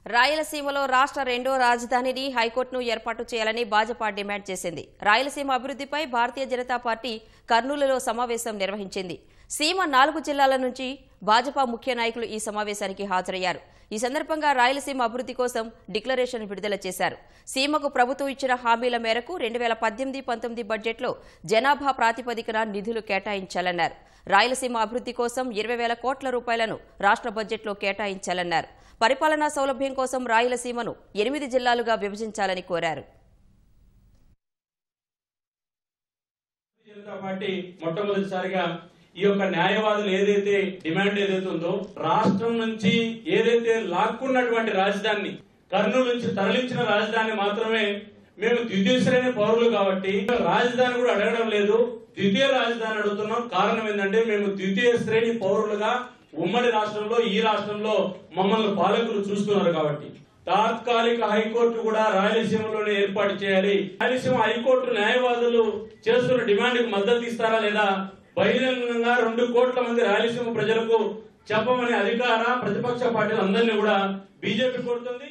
రాయలసీమలో రాష్ట్ర రెండో రాజధానిని హైకోర్టును ఏర్పాటు చేయాలని భాజపా డిమాండ్ చేసింది. రాయలసీమ అభివృద్ధిపై భారతీయ జనతా పార్టీ కర్నూలులో సమావేశం నిర్వహించింది. సీమ 4 జిల్లాల నుంచి భాజపా ముఖ్య నాయకులు ఈ సమావేశానికి హాజరయ్యారు. ఈ సందర్భంగా రాయలసీమ అభివృద్ధి కోసం డిక్లరేషన్ విడుదల చేశారు. సీమకు ప్రభుత్వం ఇచ్చిన హామీల మేరకు 2018-19 బడ్జెట్లో జనాభా ప్రాతిపదికన నిధులు కేటాయించాలన్నారు. రాయలసీమ అభివృద్ధి కోసం 20,000 కోట్ల రూపాయలను రాష్ట్ర బడ్జెట్లో కేటాయించాలన్నారు. పరిపాలనా సౌలభ్యం కోసం రాయలసీమను 8 జిల్లాలుగా విభజించాలని కోరారు. మొట్టమొదటిసారిగా ఈ యొక్క న్యాయవాదులు ఏదైతే డిమాండ్ ఏదైతే ఉందో రాష్ట్రం నుంచి ఏదైతే లాక్కున్నటువంటి రాజధానిని కర్నూలు నుంచి తరలించిన రాజధాని మాత్రమే మేము ద్వితీయ శ్రేణి పౌరులు కాబట్టి రాజధాని కూడా అడగడం లేదు, ద్వితీయ రాజధాని అడుగుతున్నాం. కారణం ఏంటంటే మేము ద్వితీయ శ్రేణి పౌరులుగా ఉమ్మడి రాష్ట్రంలో ఈ రాష్ట్రంలో మమ్మల్ని పాలకులు చూస్తున్నారు కాబట్టి తాత్కాలిక హైకోర్టు కూడా రాయలసీమలోనే ఏర్పాటు చేయాలి. రాయలసీమ హైకోర్టు న్యాయవాదులు చేస్తున్న డిమాండ్ కు మద్దతు ఇస్తారా లేదా బహిరంగంగా 2 కోట్ల మంది రాయలసీమ ప్రజలకు చెప్పమని అధికార ప్రతిపక్ష పార్టీలు అందరినీ కూడా బీజేపీ కోరుతుంది.